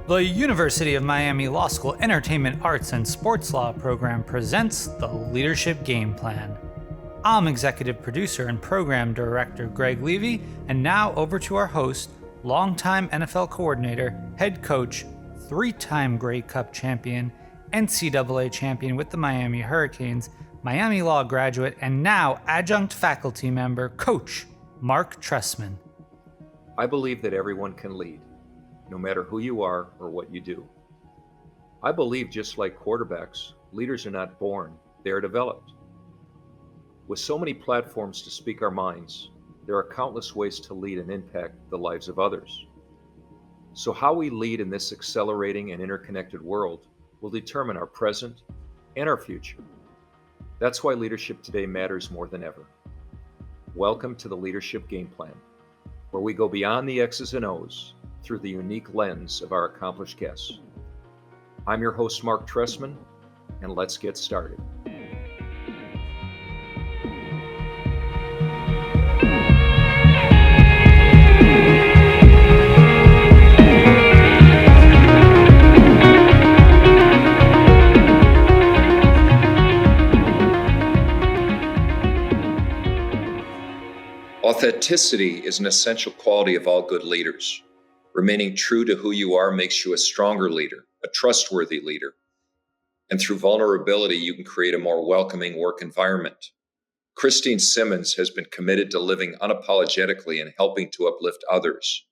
The University of Miami Law School Entertainment Arts and Sports Law program presents the Leadership Game Plan. I'm executive producer and program director Greg Levy, and now over to our host, longtime NFL coordinator, head coach, three-time Grey Cup champion, NCAA champion with the Miami Hurricanes, Miami Law graduate, and now adjunct faculty member, Coach Marc Trestman. I believe that everyone can lead, no matter who you are or what you do. I believe, just like quarterbacks, leaders are not born, they are developed. With so many platforms to speak our minds, there are countless ways to lead and impact the lives of others. So how we lead in this accelerating and interconnected world will determine our present and our future. That's why leadership today matters more than ever. Welcome to the Leadership Game Plan, where we go beyond the X's and O's through the unique lens of our accomplished guests. I'm your host, Marc Trestman, and let's get started. Authenticity is an essential quality of all good leaders. Remaining true to who you are makes you a stronger leader, a trustworthy leader. And through vulnerability, you can create a more welcoming work environment. Christine Simmons has been committed to living unapologetically and helping to uplift others,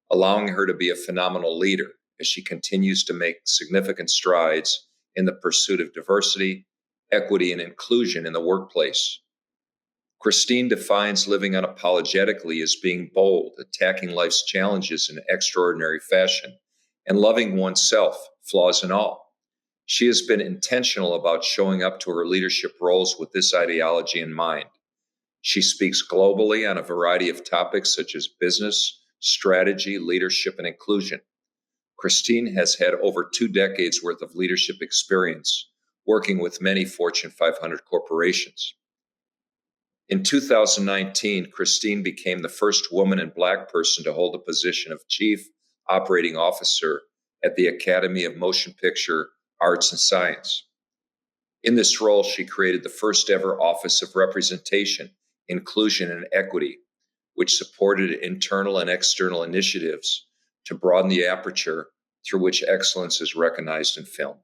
allowing her to be a phenomenal leader as she continues to make significant strides in the pursuit of diversity, equity, and inclusion in the workplace. Christine defines living unapologetically as being bold, attacking life's challenges in extraordinary fashion, and loving oneself, flaws and all. She has been intentional about showing up to her leadership roles with this ideology in mind. She speaks globally on a variety of topics such as business, strategy, leadership, and inclusion. Christine has had over 2 decades worth of leadership experience, working with many Fortune 500 corporations. In 2019, Christine became the first woman and Black person to hold the position of Chief Operating Officer at the Academy of Motion Picture Arts and Science. In this role, she created the first ever Office of Representation, Inclusion, and Equity, which supported internal and external initiatives to broaden the aperture through which excellence is recognized in film.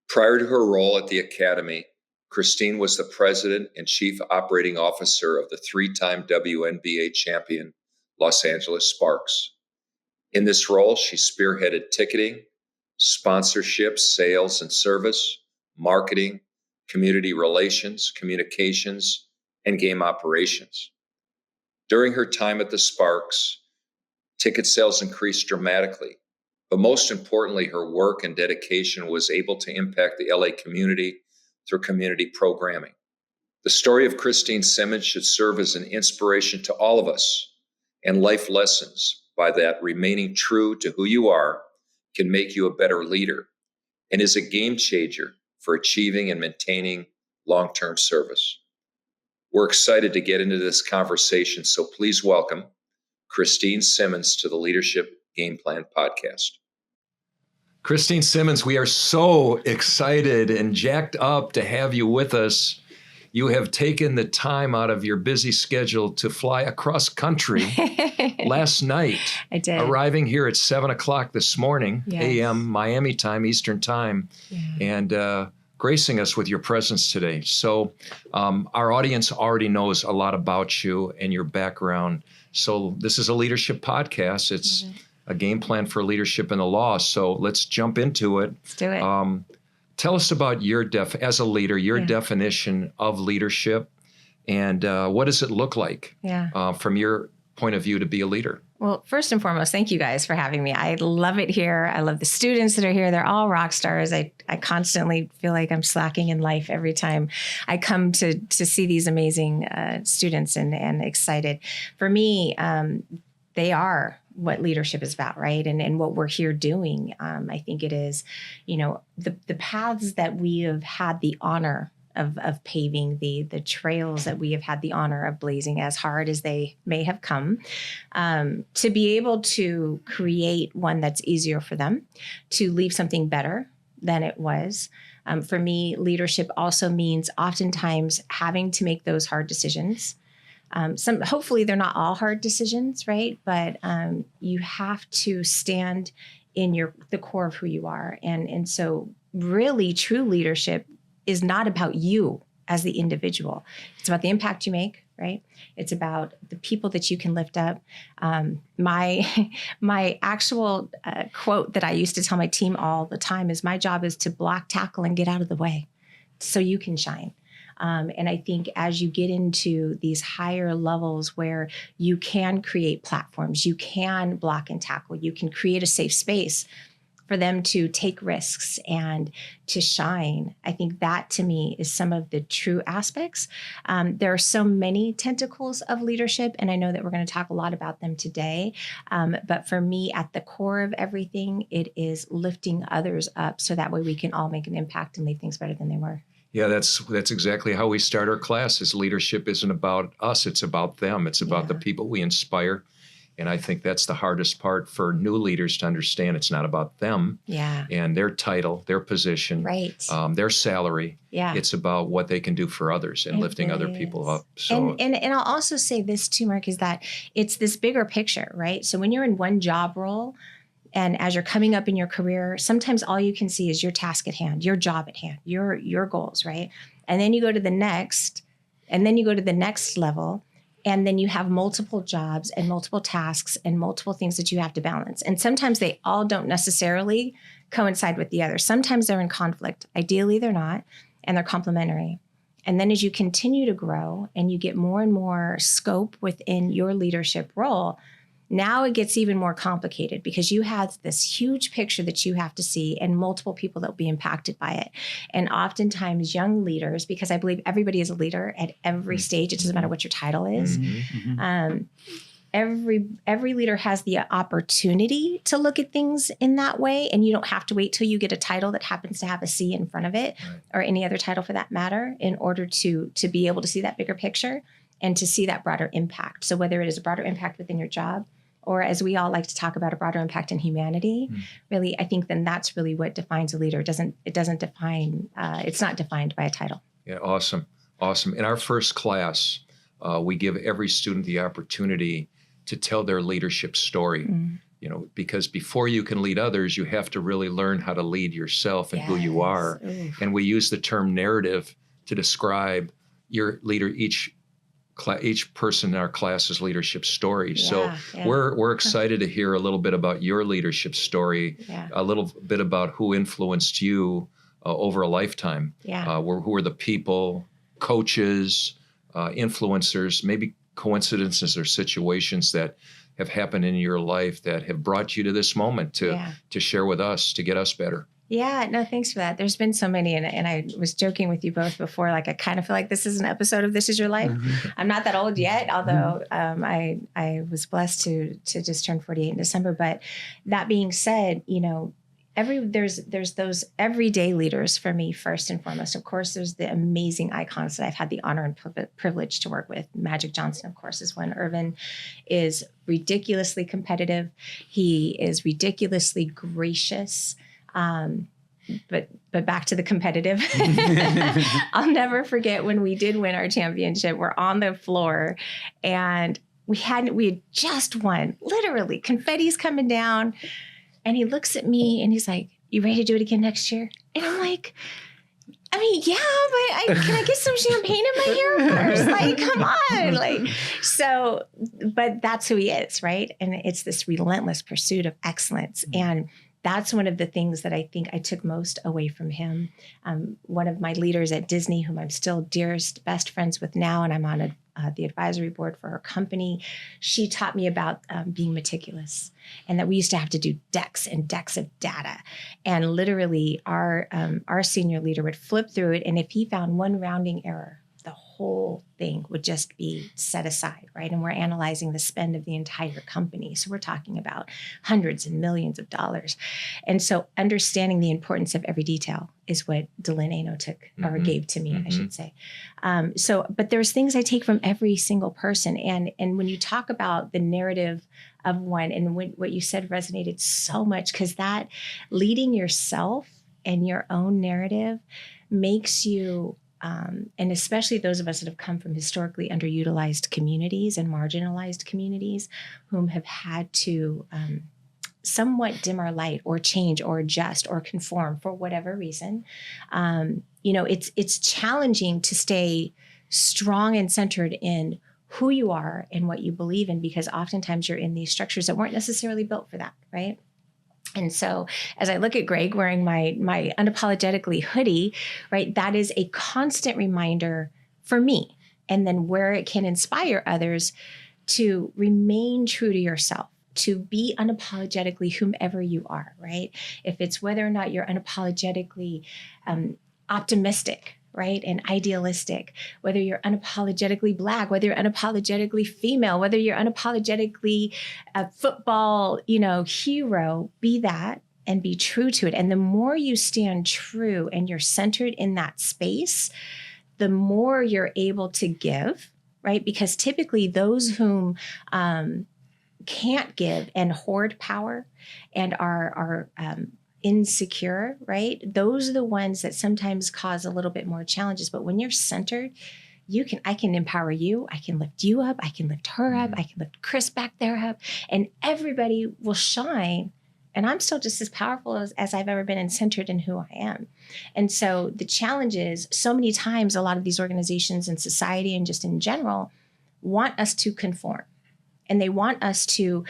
Prior to her role at the Academy, Christine was the president and chief operating officer of the 3-time WNBA champion Los Angeles Sparks. In this role, she spearheaded ticketing, sponsorship, sales and service, marketing, community relations, communications, and game operations. During her time at the Sparks, ticket sales increased dramatically, but most importantly, her work and dedication was able to impact the LA community through community programming. The story of Christine Simmons should serve as an inspiration to all of us and life lessons by that remaining true to who you are can make you a better leader and is a game changer for achieving and maintaining long-term service. We're excited to get into this conversation, so please welcome Christine Simmons to the Leadership Game Plan podcast. Christine Simmons, we are so excited and jacked up to have you with us. You have taken the time out of your busy schedule to fly across country last night. I did. Arriving here at 7 o'clock this morning, Yes. a.m. Miami time, Eastern time, and gracing us with your presence today. So our audience already knows a lot about you and your background. So this is a leadership podcast. It's a game plan for leadership in the law. So let's jump into it. Let's do it. Tell us about your as a leader, your definition of leadership, and what does it look like from your point of view to be a leader? Well, first and foremost, thank you guys for having me. I love it here. I love the students that are here. They're all rock stars. I constantly feel like I'm slacking in life every time I come to see these amazing students and excited. For me, they are what leadership is about, right? And what we're here doing. I think it is, the paths that we have had the honor of paving the trails that we have had the honor of blazing, as hard as they may have come, to be able to create one that's easier for them, to leave something better than it was. For me, leadership also means oftentimes having to make those hard decisions. Hopefully they're not all hard decisions, right? But you have to stand in the core of who you are. And so really true leadership is not about you as the individual. It's about the impact you make, right? It's about the people that you can lift up. My actual quote that I used to tell my team all the time is, my job is to block, tackle, and get out of the way so you can shine. And I think as you get into these higher levels where you can create platforms, you can block and tackle, you can create a safe space for them to take risks and to shine. I think that to me is some of the true aspects. There are so many tentacles of leadership, and I know that we're going to talk a lot about them today. But for me, at the core of everything, it is lifting others up so that way we can all make an impact and leave things better than they were. Yeah, that's exactly how we start our classes. Leadership isn't about us, it's about them. It's about the people we inspire. And I think that's the hardest part for new leaders to understand. It's not about them and their title, their position, their salary. Yeah. It's about what they can do for others and lifting other people up. So, and I'll also say this too, Marc, is that it's this bigger picture, right? So when you're in one job role, and as you're coming up in your career, sometimes all you can see is your task at hand, your job at hand, your goals, right? And then you go to the next, and then you go to the next level, and then you have multiple jobs and multiple tasks and multiple things that you have to balance. And sometimes they all don't necessarily coincide with the other. Sometimes they're in conflict. Ideally, they're not, and they're complementary. And then as you continue to grow and you get more and more scope within your leadership role, now it gets even more complicated because you have this huge picture that you have to see and multiple people that will be impacted by it. And oftentimes young leaders, because I believe everybody is a leader at every stage, it doesn't matter what your title is. Every leader has the opportunity to look at things in that way. And you don't have to wait till you get a title that happens to have a C in front of it or any other title for that matter in order to be able to see that bigger picture and to see that broader impact. So whether it is a broader impact within your job, or as we all like to talk about, a broader impact in humanity, really, I think then that's really what defines a leader. It's not defined by a title. Yeah, awesome. In our first class, we give every student the opportunity to tell their leadership story. Because before you can lead others, you have to really learn how to lead yourself and who you are. And we use the term narrative to describe your leader, each person in our class's leadership story. We're excited to hear a little bit about your leadership story, a little bit about who influenced you over a lifetime. Who are the people, coaches, influencers, maybe coincidences or situations that have happened in your life that have brought you to this moment to share with us, to get us better. Yeah, no, thanks for that. There's been so many, and I was joking with you both before, like I kind of feel like this is an episode of This Is Your Life. I'm not that old yet, although I was blessed to just turn 48 in December. But that being said, there's those everyday leaders for me, first and foremost. Of course, there's the amazing icons that I've had the honor and privilege to work with. Magic Johnson, of course, is one. Irvin is ridiculously competitive. He is ridiculously gracious. But back to the competitive. I'll never forget when we did win our championship. We're on the floor and we had just won, literally confetti's coming down. And he looks at me and he's like, "You ready to do it again next year?" And I'm like, I mean, yeah, but can I get some champagne in my hair first? Like, come on. But that's who he is, right? And it's this relentless pursuit of excellence. And that's one of the things that I think I took most away from him. One of my leaders at Disney, whom I'm still dearest, best friends with now, and I'm on the advisory board for her company, she taught me about being meticulous, and that we used to have to do decks and decks of data. And literally our senior leader would flip through it, and if he found one rounding error, the whole thing would just be set aside, right? And we're analyzing the spend of the entire company. So we're talking about hundreds and millions of dollars. And so understanding the importance of every detail is what Dylan Ano took or gave to me, I should say. But there's things I take from every single person. And when you talk about the narrative of one, and what you said resonated so much, because that leading yourself and your own narrative makes you, and especially those of us that have come from historically underutilized communities and marginalized communities whom have had to somewhat dim our light or change or adjust or conform for whatever reason. It's challenging to stay strong and centered in who you are and what you believe in, because oftentimes you're in these structures that weren't necessarily built for that, right? And so as I look at Greg wearing my Unapologetically hoodie, right, that is a constant reminder for me. And then where it can inspire others to remain true to yourself, to be unapologetically whomever you are, right? If it's whether or not you're unapologetically optimistic, right, and idealistic, whether you're unapologetically Black, whether you're unapologetically female, whether you're unapologetically a football, hero, be that and be true to it. And the more you stand true and you're centered in that space, the more you're able to give, right? Because typically those whom can't give and hoard power and are insecure, right? Those are the ones that sometimes cause a little bit more challenges. But when you're centered, I can empower you. I can lift you up. I can lift her up. I can lift Chris back there up, and everybody will shine. And I'm still just as powerful as I've ever been and centered in who I am. And so the challenge is, so many times, a lot of these organizations and society and just in general want us to conform. And they want us to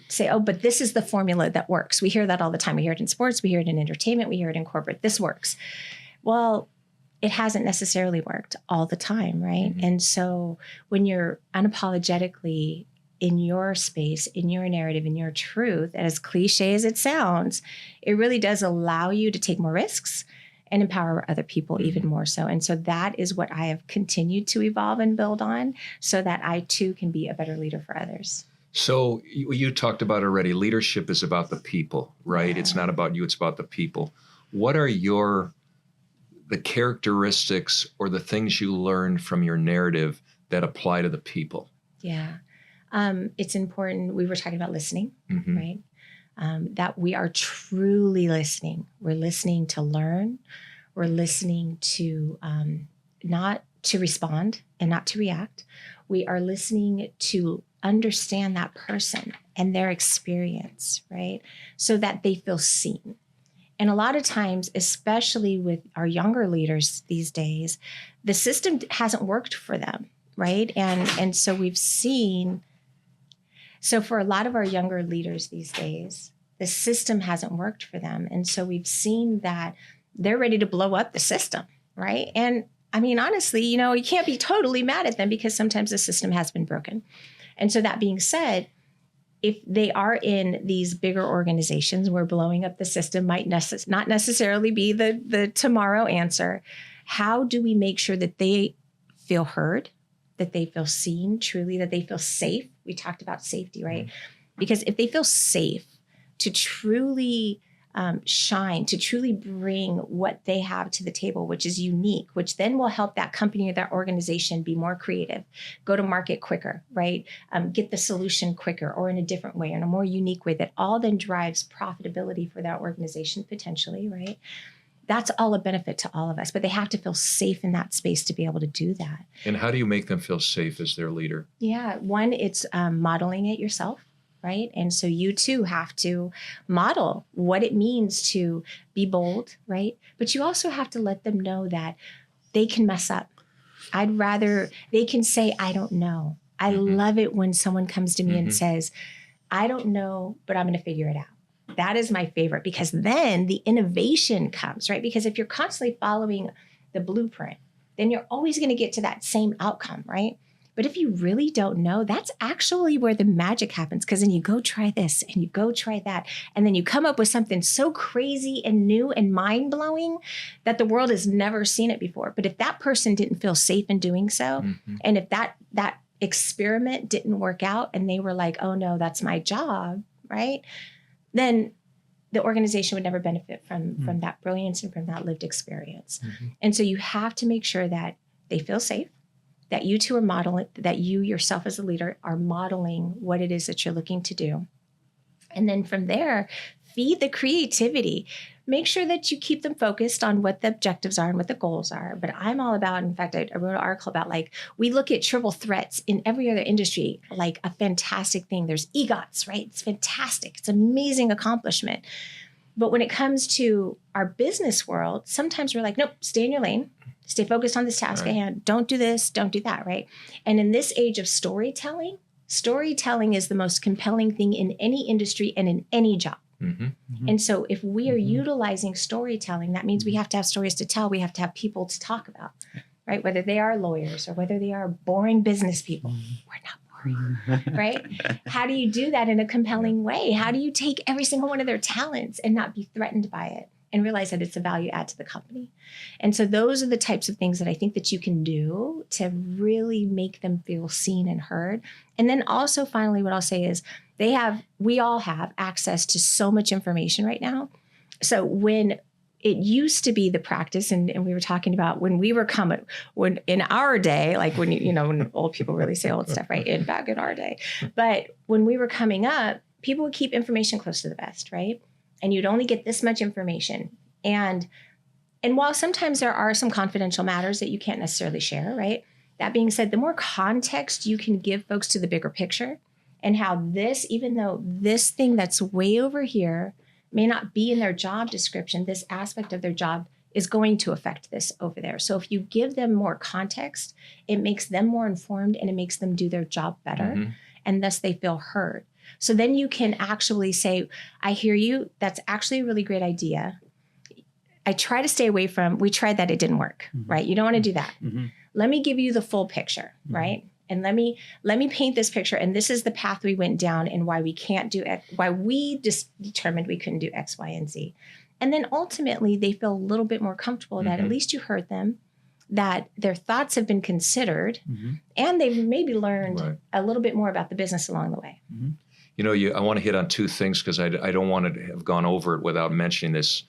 say, oh, but this is the formula that works. We hear that all the time. We hear it in sports. We hear it in entertainment. We hear it in corporate. This works. Well, it hasn't necessarily worked all the time, right? And so when you're unapologetically in your space, in your narrative, in your truth, and as cliche as it sounds, it really does allow you to take more risks and empower other people even more so. And so that is what I have continued to evolve and build on, so that I too can be a better leader for others. So you talked about already, leadership is about the people, right? Yeah. It's not about you, it's about the people. What are the characteristics or the things you learned from your narrative that apply to the people? Yeah. It's important. We were talking about listening, right? That we are truly listening. We're listening to learn. We're listening to not to respond and not to react. We are listening to understand that person and their experience, right? So that they feel seen. And a lot of times, especially with our younger leaders these days, the system hasn't worked for them, right? And so we've seen. So for a lot of our younger leaders these days, the system hasn't worked for them. And so we've seen that they're ready to blow up the system, right? And I mean, honestly, you can't be totally mad at them, because sometimes the system has been broken. And so that being said, if they are in these bigger organizations where blowing up the system might not necessarily be the tomorrow answer, how do we make sure that they feel heard, that they feel seen truly, that they feel safe? We talked about safety, right? Because if they feel safe to truly shine, to truly bring what they have to the table, which is unique, which then will help that company or that organization be more creative, go to market quicker, right? Get the solution quicker or in a different way, in a more unique way, that all then drives profitability for that organization potentially, right? That's all a benefit to all of us, but they have to feel safe in that space to be able to do that. And how do you make them feel safe as their leader? Yeah, one, it's modeling it yourself, right? And so you too have to model what it means to be bold, right? But you also have to let them know that they can mess up. They can say, I don't know. I love it when someone comes to me and says, I don't know, but I'm going to figure it out. That is my favorite, because then the innovation comes, right? Because if you're constantly following the blueprint, then you're always going to get to that same outcome, right? But if you really don't know, that's actually where the magic happens. Because then you go try this and you go try that. And then you come up with something so crazy and new and mind blowing that the world has never seen it before. But if that person didn't feel safe in doing so, and if that experiment didn't work out and they were like, oh no, that's my job, right? Then the organization would never benefit from that brilliance and from that lived experience. And so you have to make sure that they feel safe, that you two are modeling, that you yourself as a leader are modeling what it is that you're looking to do. And then from there, feed the creativity. Make sure that you keep them focused on what the objectives are and what the goals are. But I'm all about, in fact, I wrote an article about like, we look at triple threats in every other industry, like a fantastic thing. There's EGOTs, right? It's fantastic. It's an amazing accomplishment. But when it comes to our business world, sometimes we're like, nope, stay in your lane. Stay focused on this task at hand. Don't do this, don't do that, right? And in this age of storytelling is the most compelling thing in any industry and in any job. And so if we are utilizing storytelling, that means we have to have stories to tell. We have to have people to talk about, right? Whether they are lawyers or whether they are boring business people. We're not boring, right? How do you do that in a compelling way? How do you take every single one of their talents and not be threatened by it and realize that it's a value add to the company? And so those are the types of things that I think that you can do to really make them feel seen and heard. And then also finally, what I'll say is we all have access to so much information right now. So when it used to be the practice, and we were talking about when we were when in our day, like when old people really say old stuff, right? Back in our day. But when we were coming up, people would keep information close to the vest, right? And you'd only get this much information. And while sometimes there are some confidential matters that you can't necessarily share, right? That being said, the more context you can give folks to the bigger picture and how this, even though this thing that's way over here may not be in their job description, this aspect of their job is going to affect this over there. So if you give them more context, it makes them more informed and it makes them do their job better. And thus they feel heard. So then you can actually say, I hear you. That's actually a really great idea. I try to stay away from, we tried that, it didn't work, right? You don't want to do that. Let me give you the full picture, right? And let me paint this picture. And this is the path we went down and why we can't do X, why we just determined we couldn't do X, Y, and Z. And then ultimately they feel a little bit more comfortable that at least you heard them, that their thoughts have been considered, and they've maybe learned a little bit more about the business along the way. I want to hit on two things because I don't want to have gone over it without mentioning this.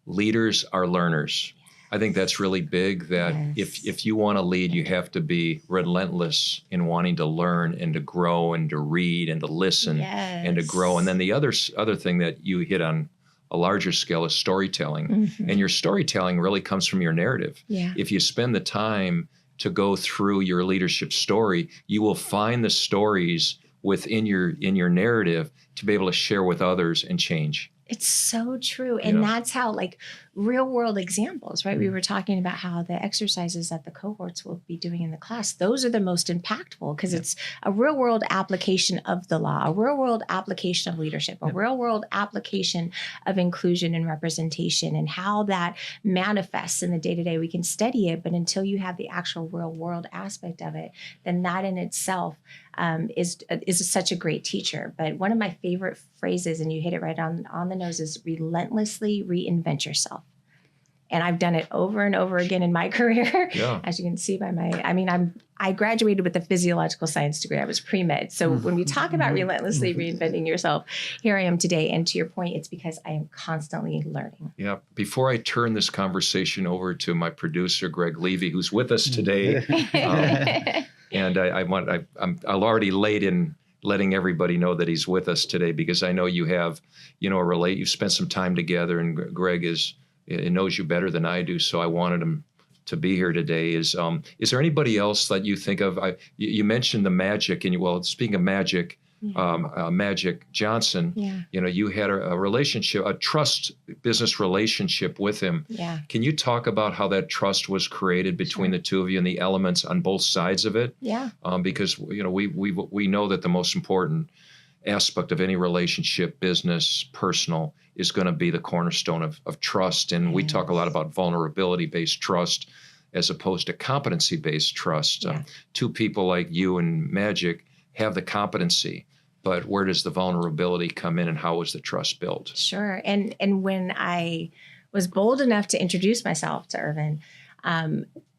Leaders are learners. I think that's really big, that if you want to lead, you have to be relentless in wanting to learn and to grow and to read and to listen and to grow. And then the other thing that you hit on a larger scale is storytelling. And your storytelling really comes from your narrative. If you spend the time to go through your leadership story, you will find the stories within your narrative to be able to share with others and change. It's so true. And that's how, like, real world examples, right? We were talking about how the exercises that the cohorts will be doing in the class, those are the most impactful because it's a real world application of the law, a real world application of leadership, a real world application of inclusion and representation, and how that manifests in the day-to-day. We can study it, but until you have the actual real world aspect of it, then that in itself is such a great teacher. But one of my favorite phrases, and you hit it right on the nose, is relentlessly reinvent yourself. And I've done it over and over again in my career, as you can see by I graduated with a physiological science degree. I was pre-med. So when we talk about relentlessly reinventing yourself, here I am today. And to your point, it's because I am constantly learning. Yeah. Before I turn this conversation over to my producer, Greg Levy, who's with us today, and I'm already late in letting everybody know that he's with us today because I know you have, you've spent some time together, and Greg knows you better than I do. So I wanted him to be here today. Is there anybody else that you think of? You mentioned the Magic, and speaking of Magic, Magic Johnson, you had a relationship, a trust business relationship with him. Can you talk about how that trust was created between the two of you and the elements on both sides of it? Because we know that the most important aspect of any relationship, business, personal, is going to be the cornerstone of trust. And we talk a lot about vulnerability-based trust. as opposed to competency-based trust. Two people like you and Magic have the competency, but where does the vulnerability come in, and how was the trust built? Sure. And when I was bold enough to introduce myself to Irvin,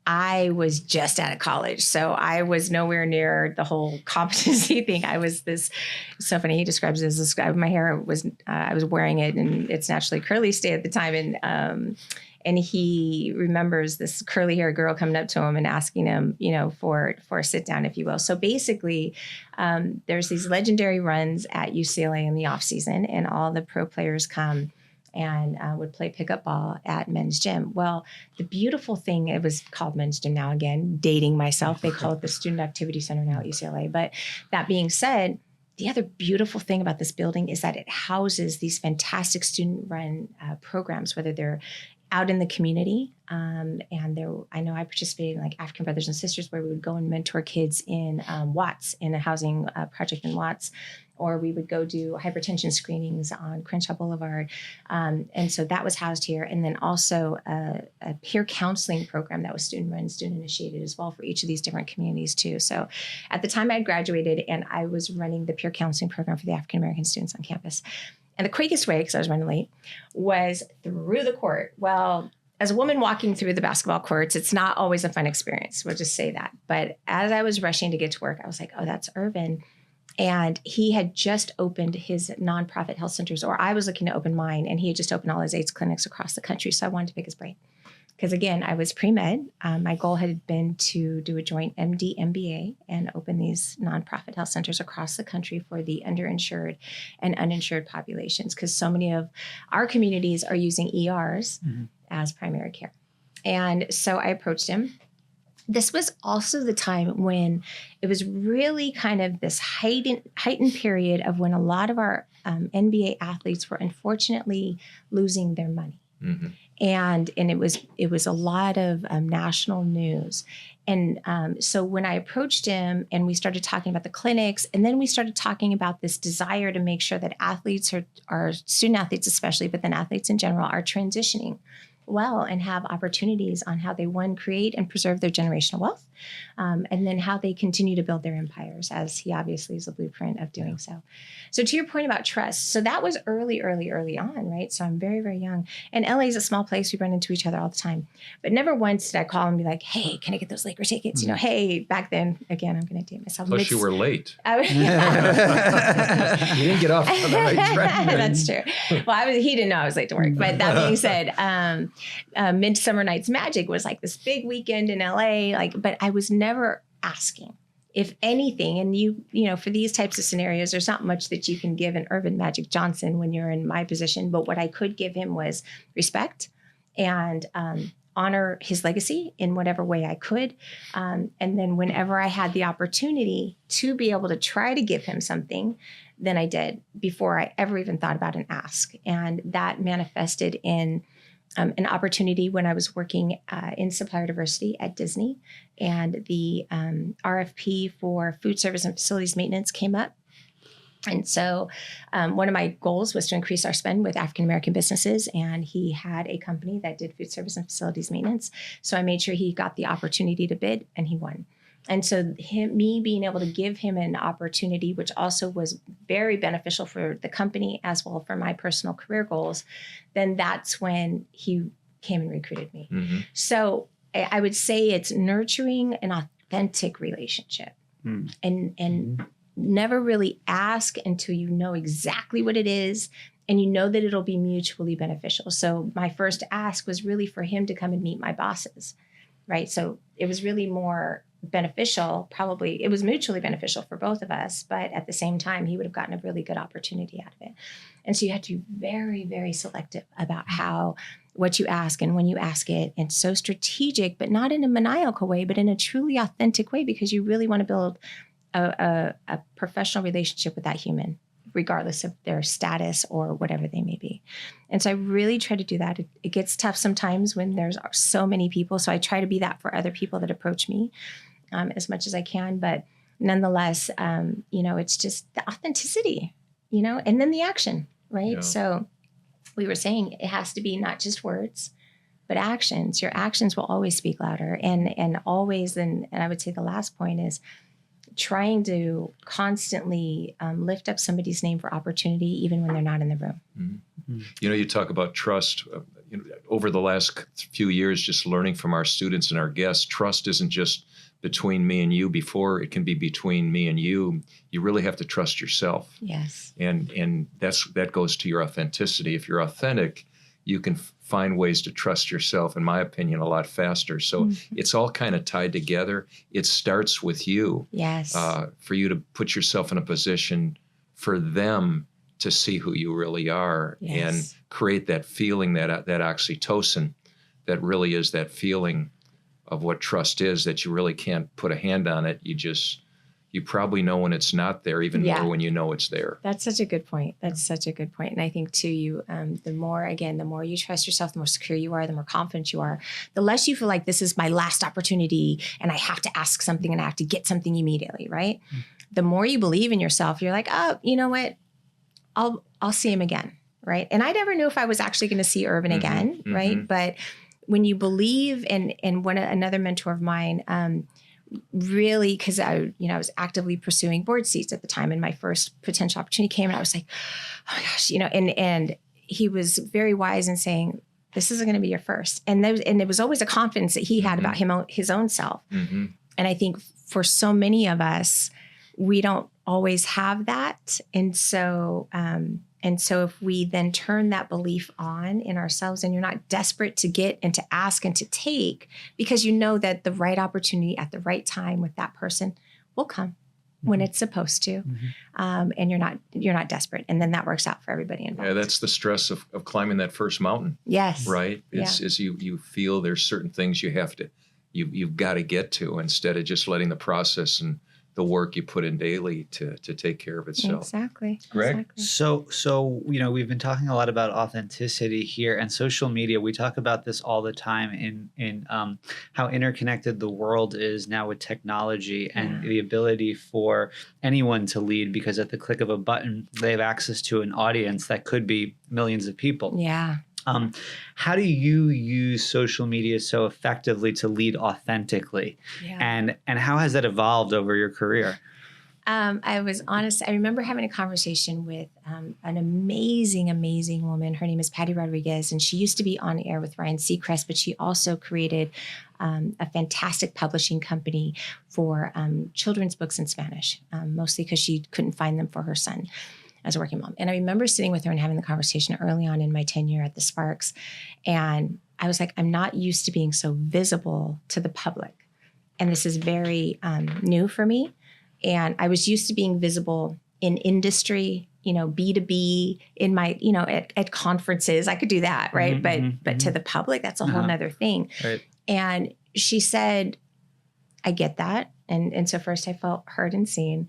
I was just out of college. So I was nowhere near the whole competency thing. I was this, so funny, he describes it as this guy. My hair was, I was wearing it in its naturally curly state at the time. And he remembers this curly haired girl coming up to him and asking him, for a sit down, if you will. So basically, there's these legendary runs at UCLA in the off season, and all the pro players come and would play pickup ball at men's gym. Well, the beautiful thing, it was called men's gym now, again, dating myself. They call it the Student Activity Center now at UCLA. But that being said, the other beautiful thing about this building is that it houses these fantastic student-run programs, whether they're out in the community. And there, I know I participated in like African Brothers and Sisters, where we would go and mentor kids in Watts, in a housing project in Watts, or we would go do hypertension screenings on Crenshaw Boulevard. And so that was housed here. And then also a peer counseling program that was student-run, student-initiated as well for each of these different communities too. So at the time I graduated, and I was running the peer counseling program for the African-American students on campus. And the quickest way, because I was running late, was through the court. Well, as a woman walking through the basketball courts, it's not always a fun experience. We'll just say that. But as I was rushing to get to work, I was like, oh, that's Irvin. And he had just opened his nonprofit health centers, or I was looking to open mine, and he had just opened all his AIDS clinics across the country. So I wanted to pick his brain. Because again, I was pre-med. My goal had been to do a joint MD, MBA, and open these nonprofit health centers across the country for the underinsured and uninsured populations, because so many of our communities are using ERs as primary care. And so I approached him. This was also the time when it was really kind of this heightened period of when a lot of our NBA athletes were unfortunately losing their money. And it was a lot of national news. And so when I approached him and we started talking about the clinics, and then we started talking about this desire to make sure that athletes, are student athletes especially, but then athletes in general, are transitioning well and have opportunities on how they, one, create and preserve their generational wealth, and then how they continue to build their empires, as he obviously is a blueprint of doing so. So to your point about trust, so that was early on, right? So I'm very, very young. And LA is a small place. We run into each other all the time. But never once did I call and be like, hey, can I get those Laker tickets? Hey, back then, again, I'm going to date myself. Plus you were late. You didn't get off on the right track. That's true. Well, he didn't know I was late to work. But that being said, Midsummer Night's Magic was like this big weekend in LA, but I was never asking. If anything, and you know, for these types of scenarios, there's not much that you can give an Irvin Magic Johnson when you're in my position. But what I could give him was respect and honor his legacy in whatever way I could. And then whenever I had the opportunity to be able to try to give him something, then I did, before I ever even thought about an ask. And that manifested in an opportunity when I was working in supplier diversity at Disney, and the RFP for food service and facilities maintenance came up. And so one of my goals was to increase our spend with African-American businesses, and he had a company that did food service and facilities maintenance. So I made sure he got the opportunity to bid, and he won. And so me being able to give him an opportunity, which also was very beneficial for the company as well for my personal career goals, then that's when he came and recruited me. So I would say it's nurturing an authentic relationship and never really ask until you know exactly what it is and you know that it'll be mutually beneficial. So my first ask was really for him to come and meet my bosses, right? So it was really more beneficial, probably it was mutually beneficial for both of us, but at the same time, he would have gotten a really good opportunity out of it. And so you have to be very, very selective about what you ask and when you ask it. And so strategic, but not in a maniacal way, but in a truly authentic way, because you really want to build a professional relationship with that human, regardless of their status or whatever they may be. And so I really try to do that. It gets tough sometimes when there's so many people. So I try to be that for other people that approach me as much as I can. But nonetheless, it's just the authenticity, and then the action, right? Yeah. So we were saying it has to be not just words, but your actions will always speak louder. And always, and I would say the last point is trying to constantly lift up somebody's name for opportunity, even when they're not in the room. Mm-hmm. You talk about trust. Over the last few years, just learning from our students and our guests, trust isn't just between me and you. Before it can be between me and you really have to trust yourself. Yes. And that goes to your authenticity. If you're authentic, you can find ways to trust yourself, in my opinion, a lot faster. So it's all kind of tied together. It starts with you. Yes. For you to put yourself in a position for them to see who you really are, and create that feeling, that oxytocin, that really is that feeling of what trust is, that you really can't put a hand on it. You probably know when it's not there, even more when you know it's there. That's such a good point. And I think too, the more you trust yourself, the more secure you are, the more confident you are, the less you feel like this is my last opportunity and I have to ask something and I have to get something immediately, right? Mm-hmm. The more you believe in yourself, you're like, oh, you know what? I'll see him again, right? And I never knew if I was actually going to see Irvin again, right? But when you believe, and another mentor of mine, really, because I was actively pursuing board seats at the time, and my first potential opportunity came, and I was like, oh my gosh, and he was very wise in saying, this isn't going to be your first, and it was always a confidence that he had about his own self. And I think for so many of us, we don't always have that, and so if we then turn that belief on in ourselves, and you're not desperate to get and to ask and to take, because you know that the right opportunity at the right time with that person will come when it's supposed to, and you're not desperate, and then that works out for everybody involved. Yeah, that's the stress of climbing that first mountain. Yes, right. Is you feel there's certain things you've got to get to, instead of just letting the process and the work you put in daily to take care of itself. Exactly. Greg? Exactly. So we've been talking a lot about authenticity here, and social media. We talk about this all the time in how interconnected the world is now with technology, and the ability for anyone to lead, because at the click of a button, they have access to an audience that could be millions of people. Yeah. How do you use social media so effectively to lead authentically? And how has that evolved over your career? I was honest. I remember having a conversation with an amazing, amazing woman. Her name is Patty Rodriguez, and she used to be on air with Ryan Seacrest, but she also created a fantastic publishing company for children's books in Spanish, mostly because she couldn't find them for her son as a working mom. And I remember sitting with her and having the conversation early on in my tenure at the Sparks. And I was like, I'm not used to being so visible to the public. And this is very new for me. And I was used to being visible in industry, B2B, in my, at conferences. I could do that, right? But to the public, that's a whole nother thing. Right. And she said, I get that. And so first I felt heard and seen.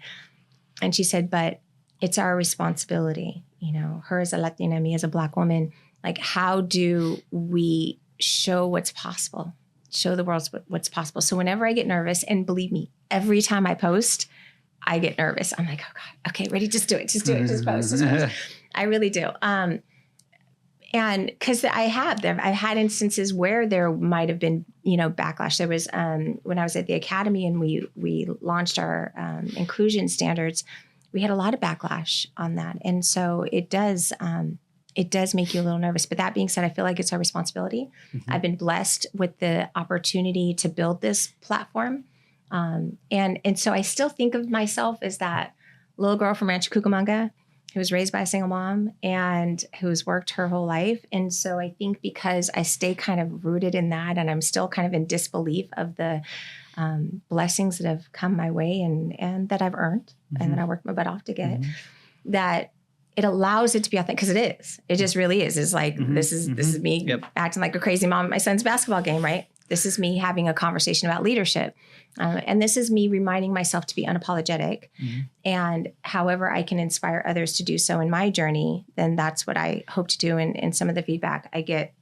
And she said, but it's our responsibility, her as a Latina, me as a Black woman. Like, how do we show what's possible, show the world what's possible? So whenever I get nervous, and believe me, every time I post, I get nervous. I'm like, oh God, okay, ready, just do it, just post. I really do. And because I've had instances where there might have been, backlash. There was when I was at the academy and we launched our inclusion standards. We had a lot of backlash on that. And so it does make you a little nervous. But that being said, I feel like it's our responsibility. I've been blessed with the opportunity to build this platform. And so I still think of myself as that little girl from Rancho Cucamonga who was raised by a single mom and who's worked her whole life. And so I think because I stay kind of rooted in that, and I'm still kind of in disbelief of the blessings that have come my way and that I've earned and that I worked my butt off to get, that it allows it to be authentic, because it is. It just really is. It's like, this is me acting like a crazy mom at my son's basketball game, right? This is me having a conversation about leadership. And this is me reminding myself to be unapologetic. And however I can inspire others to do so in my journey, then that's what I hope to do. And some of the feedback I get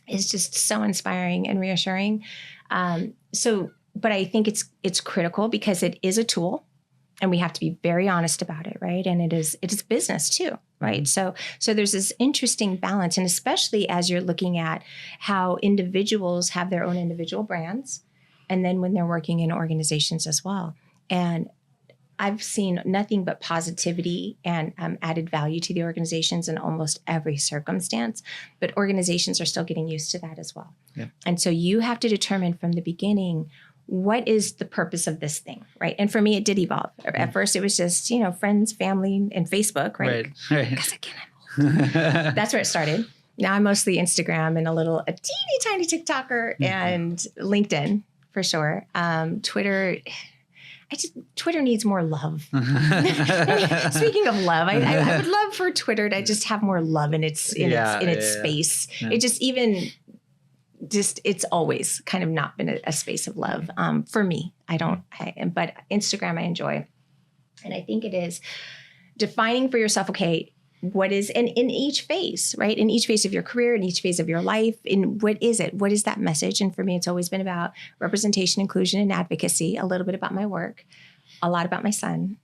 is just so inspiring and reassuring. But I think it's critical because it is a tool, and we have to be very honest about it, right? And it is business too. right? So there's this interesting balance, and especially as you're looking at how individuals have their own individual brands, and then when they're working in organizations as well. And I've seen nothing but positivity and added value to the organizations in almost every circumstance, but organizations are still getting used to that as well. Yeah. And so you have to determine from the beginning, what is the purpose of this thing, right? And for me, it did evolve. At first, it was just, friends, family, and Facebook, right? Because again, I'm old. That's where it started. Now I'm mostly Instagram and a teeny tiny TikToker and LinkedIn for sure. Twitter. Twitter needs more love. Speaking of love, I would love for Twitter to just have more love in its space. Yeah. It it's always kind of not been a space of love for me. But Instagram I enjoy. And I think it is defining for yourself, okay, what is, and in each phase, right? In each phase of your career, in each phase of your life, in what is it? What is that message? And for me, it's always been about representation, inclusion, and advocacy, a little bit about my work, a lot about my son.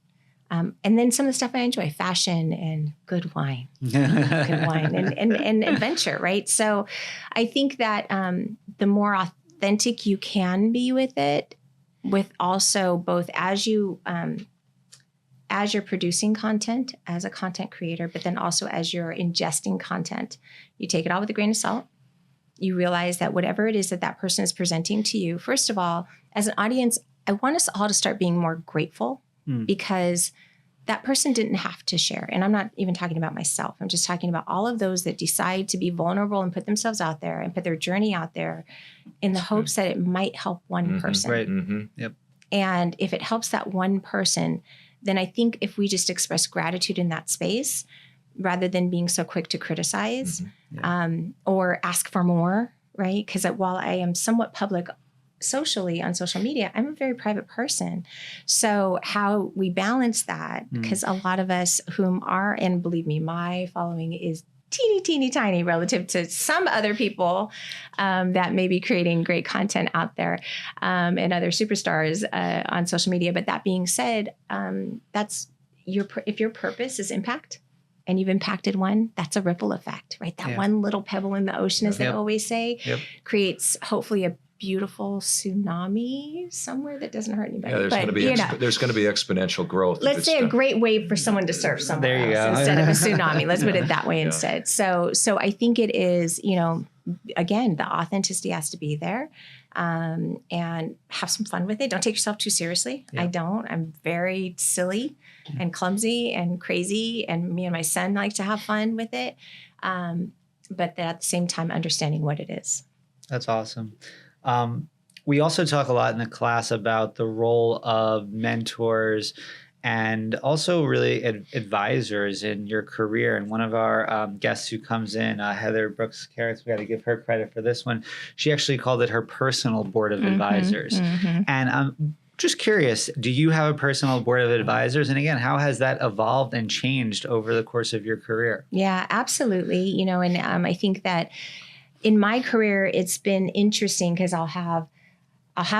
And then some of the stuff I enjoy, fashion and good wine, and adventure, right? So I think that the more authentic you can be with it, with also both as you're producing content as a content creator, but then also as you're ingesting content, you take it all with a grain of salt. You realize that whatever it is that person is presenting to you, first of all, as an audience, I want us all to start being more grateful because that person didn't have to share. And I'm not even talking about myself. I'm just talking about all of those that decide to be vulnerable and put themselves out there and put their journey out there in the hopes that it might help one person. Right. Yep. And if it helps that one person, then I think if we just express gratitude in that space, rather than being so quick to criticize or ask for more, right? Because while I am somewhat public socially on social media, I'm a very private person. So how we balance that, because a lot of us and believe me, my following is teeny tiny relative to some other people that may be creating great content out there and other superstars on social media. But that being said, if your purpose is impact and you've impacted one, that's a ripple effect, right? That one little pebble in the ocean, as they always say, creates hopefully a beautiful tsunami somewhere that doesn't hurt anybody. Yeah, there's going to be exponential growth. Let's say a great wave for someone to surf somewhere there you else go. instead of a tsunami. Let's put it that way instead. So I think it is, again, the authenticity has to be there and have some fun with it. Don't take yourself too seriously. Yeah. I don't. I'm very silly and clumsy and crazy, and me and my son like to have fun with it. But at the same time, understanding what it is. That's awesome. We also talk a lot in the class about the role of mentors and also really advisors in your career. And one of our guests who comes in, Heather Brooks Carrots, we got to give her credit for this one. She actually called it her personal board of advisors. And I'm just curious, do you have a personal board of advisors? And again, how has that evolved and changed over the course of your career? Yeah, absolutely. And I think that in my career, it's been interesting because I'll have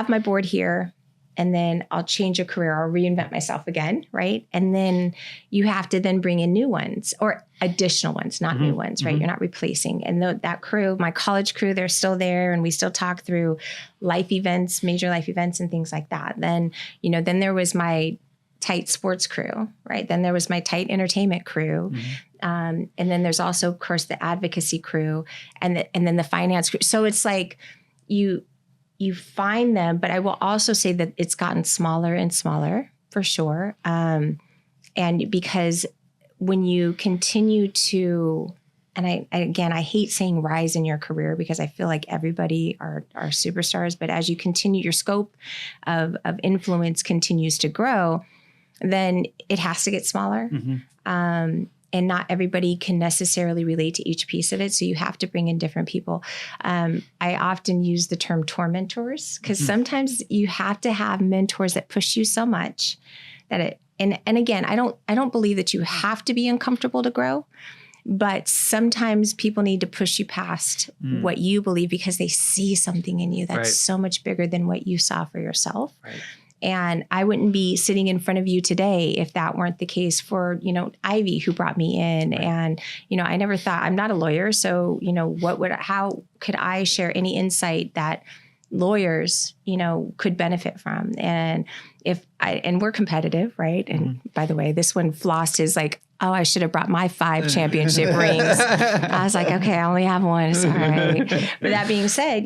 my board here, and then I'll change a career. I'll reinvent myself again, right? And then you have to then bring in new ones or additional ones, not new ones, right? You're not replacing. And that crew, my college crew, they're still there, and we still talk through life events, major life events, and things like that. Then, then there was my tight sports crew, right? Then there was my tight entertainment crew. And then there's also, of course, the advocacy crew and then the finance crew. So it's like you find them, but I will also say that it's gotten smaller and smaller for sure. And because when you continue to, and I hate saying rise in your career because I feel like everybody are superstars, but as you continue, your scope of influence continues to grow, then it has to get smaller. And not everybody can necessarily relate to each piece of it. So you have to bring in different people. I often use the term tormentors because sometimes you have to have mentors that push you so much that and again, I don't believe that you have to be uncomfortable to grow, but sometimes people need to push you past what you believe because they see something in you that's so much bigger than what you saw for yourself. Right. And I wouldn't be sitting in front of you today if that weren't the case for, Ivy, who brought me in. Right. And, I never thought, I'm not a lawyer. So, how could I share any insight that lawyers, could benefit from? And and we're competitive, right? And by the way, this one flossed is like, oh, I should have brought my 5 championship rings. I was like, okay, I only have 1. Sorry. But that being said,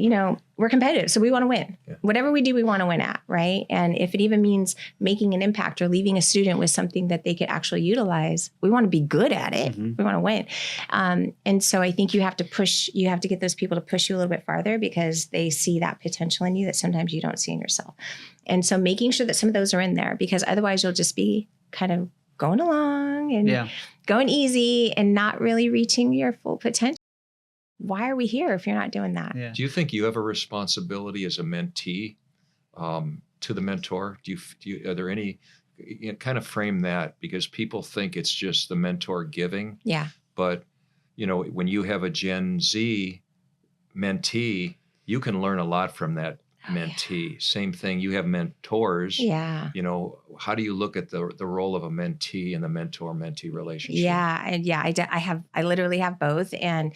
we're competitive. So we want to win. Yeah. Whatever we do, we want to win at, right? And if it even means making an impact or leaving a student with something that they could actually utilize, we want to be good at it. Mm-hmm. We want to win. And so I think you have to get those people to push you a little bit farther because they see that potential in you that sometimes you don't see in yourself. And so making sure that some of those are in there, because otherwise you'll just be kind of going along and going easy and not really reaching your full potential. Why are we here if you're not doing that? Yeah. Do you think you have a responsibility as a mentee to the mentor? Are there any, kind of frame that, because people think it's just the mentor giving. Yeah. But, when you have a Gen Z mentee, you can learn a lot from that mentee. Yeah. Same thing. You have mentors. Yeah. How do you look at the role of a mentee and the mentor-mentee relationship? Yeah. And I literally have both. And,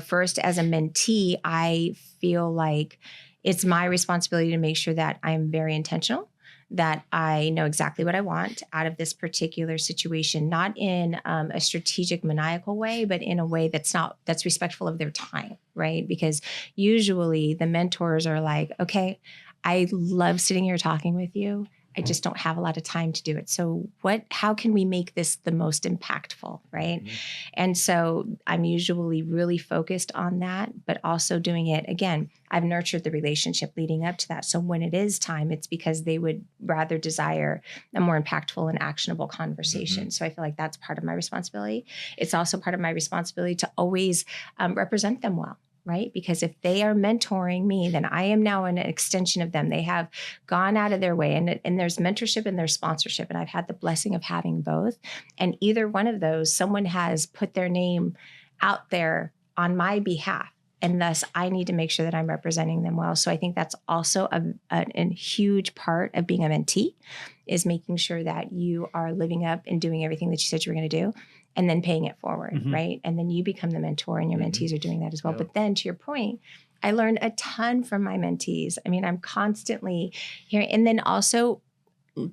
first as a mentee, I feel like it's my responsibility to make sure that I'm very intentional, that I know exactly what I want out of this particular situation, not in a strategic, maniacal way, but in a way that's respectful of their time, right? Because usually the mentors are like, okay, I love sitting here talking with you. I just don't have a lot of time to do it. So how can we make this the most impactful, right? Mm-hmm. And so I'm usually really focused on that, but also doing it, again, I've nurtured the relationship leading up to that. So when it is time, it's because they would rather desire a more impactful and actionable conversation. Mm-hmm. So I feel like that's part of my responsibility. It's also part of my responsibility to always represent them well. Right? Because if they are mentoring me, then I am now an extension of them. They have gone out of their way, and there's mentorship and there's sponsorship. And I've had the blessing of having both. And either one of those, someone has put their name out there on my behalf. And thus I need to make sure that I'm representing them well. So I think that's also a huge part of being a mentee, is making sure that you are living up and doing everything that you said you were going to do, and then paying it forward, mm-hmm. right? And then you become the mentor, and your mm-hmm. mentees are doing that as well. Yep. But then to your point, I learned a ton from my mentees. I mean, I'm constantly hearing, and then also,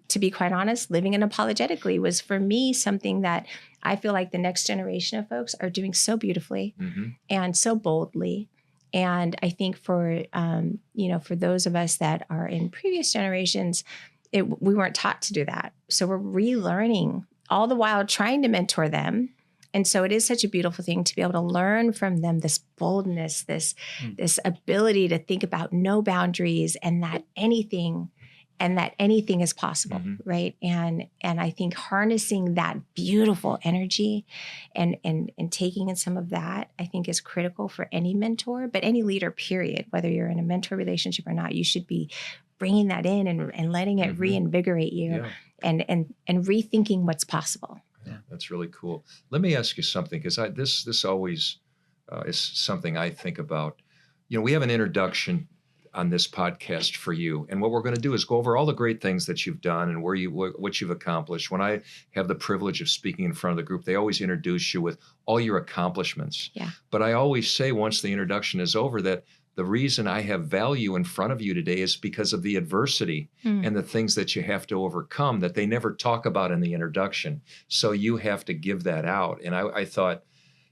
to be quite honest, living unapologetically was for me something that I feel like the next generation of folks are doing so beautifully mm-hmm. and so boldly. And I think for those of us that are in previous generations, we weren't taught to do that. So we're relearning, all the while trying to mentor them. And so it is such a beautiful thing to be able to learn from them, this boldness, this ability to think about no boundaries, and that anything is possible, mm-hmm. right? And I think harnessing that beautiful energy and taking in some of that, I think, is critical for any mentor, but any leader, period. Whether you're in a mentor relationship or not, you should be bringing that in and letting it mm-hmm. reinvigorate you and rethinking what's possible. Yeah, that's really cool. Let me ask you something, because this always is something I think about. We have an introduction on this podcast for you, and what we're going to do is go over all the great things that you've done and what you've accomplished. When I have the privilege of speaking in front of the group, they always introduce you with all your accomplishments. Yeah. But I always say, once the introduction is over, that the reason I have value in front of you today is because of the adversity and the things that you have to overcome that they never talk about in the introduction. So you have to give that out. And I thought,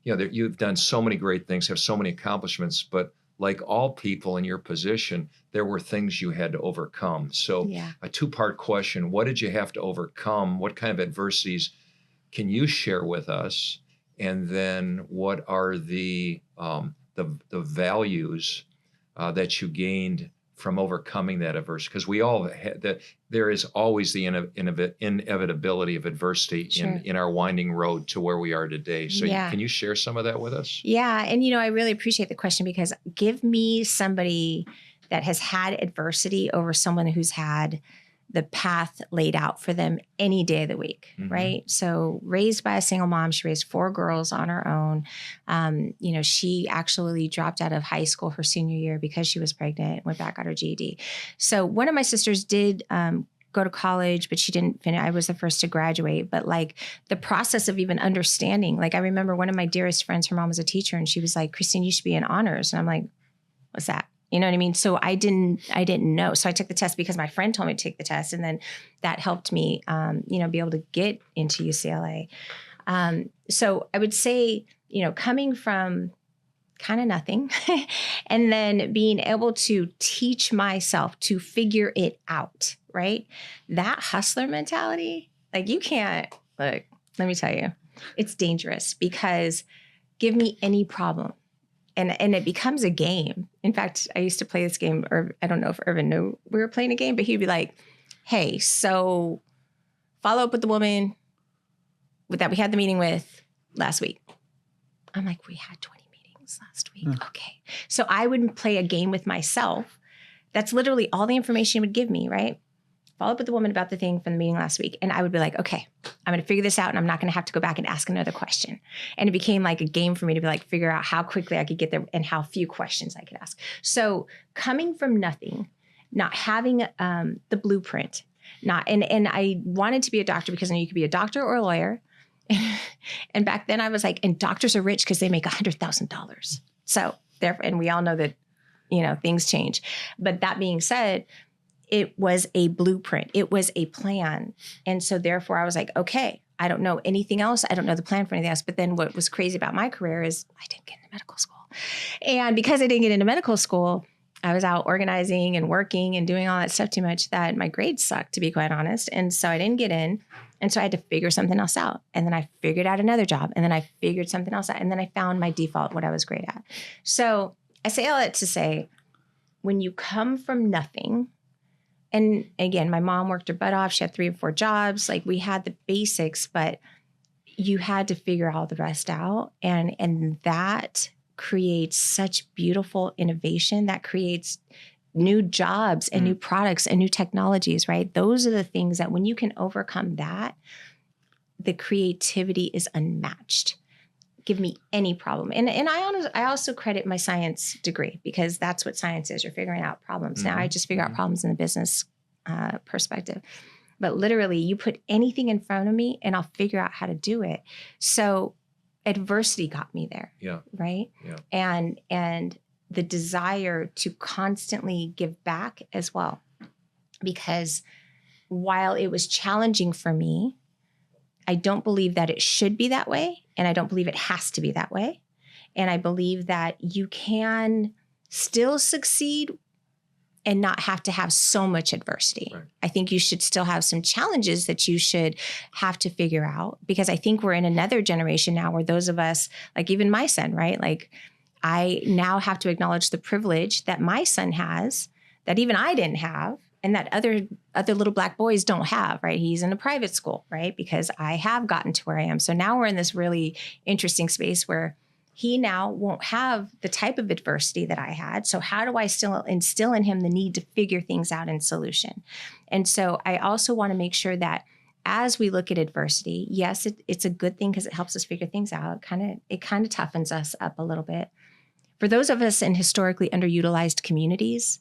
that you've done so many great things, have so many accomplishments, but like all people in your position, there were things you had to overcome. So a two-part question: what did you have to overcome? What kind of adversities can you share with us? And then what are the values that you gained from overcoming that adversity? Because we all that there is always the inevitability of adversity in our winding road to where we are today. So can you share some of that with us? Yeah. And, I really appreciate the question, because give me somebody that has had adversity over someone who's had the path laid out for them any day of the week, mm-hmm. right? So raised by a single mom, she raised 4 girls on her own. She actually dropped out of high school her senior year because she was pregnant, went back, got her GED. So one of my sisters did go to college, but she didn't finish. I was the first to graduate. But like the process of even understanding, like I remember one of my dearest friends, her mom was a teacher, and she was like, Christine, you should be in honors. And I'm like, what's that? You know what I mean? So I didn't know. So I took the test because my friend told me to take the test. And then that helped me, be able to get into UCLA. So I would say, coming from kind of nothing and then being able to teach myself to figure it out, right? That hustler mentality, like you can't, look, let me tell you, it's dangerous because give me any problem. And it becomes a game. In fact, I used to play this game, or I don't know if Irvin knew we were playing a game, but he'd be like, hey, so follow up with the woman that we had the meeting with last week. I'm like, we had 20 meetings last week. Okay. So I would play a game with myself. That's literally all the information he would give me, right? Follow up with the woman about the thing from the meeting last week. And I would be like, okay, I'm going to figure this out and I'm not going to have to go back and ask another question. And it became like a game for me to be like, figure out how quickly I could get there and how few questions I could ask. So coming from nothing, not having the blueprint, and I wanted to be a doctor because I knew you could be a doctor or a lawyer. And back then I was like, and doctors are rich because they make $100,000. So therefore, and we all know that, things change. But that being said, it was a blueprint. It was a plan. And so therefore I was like, okay, I don't know anything else. I don't know the plan for anything else. But then what was crazy about my career is I didn't get into medical school. And because I didn't get into medical school, I was out organizing and working and doing all that stuff too much that my grades sucked, to be quite honest. And so I didn't get in. And so I had to figure something else out. And then I figured out another job. And then I figured something else out. And then I found my default, what I was great at. So I say all that to say, when you come from nothing, and again, my mom worked her butt off. She had 3 or 4 jobs. Like we had the basics, but you had to figure all the rest out. And that creates such beautiful innovation that creates new jobs and new products and new technologies, right? Those are the things that when you can overcome that, the creativity is unmatched. Give me any problem. And I also credit my science degree because that's what science is. You're figuring out problems. Now I just figure out problems in the business perspective. But literally you put anything in front of me and I'll figure out how to do it. So adversity got me there. Yeah. Right. Yeah. And the desire to constantly give back as well. Because while it was challenging for me, I don't believe that it should be that way. And I don't believe it has to be that way. And I believe that you can still succeed and not have to have so much adversity. Right. I think you should still have some challenges that you should have to figure out, because I think we're in another generation now where those of us, like even my son, right? Like I now have to acknowledge the privilege that my son has that even I didn't have, and that other little Black boys don't have, right? He's in a private school, right? Because I have gotten to where I am. So now we're in this really interesting space where he now won't have the type of adversity that I had. So how do I still instill in him the need to figure things out in solution? And so I also want to make sure that as we look at adversity, yes, it's a good thing because it helps us figure things out. It kind of toughens us up a little bit. For those of us in historically underutilized communities,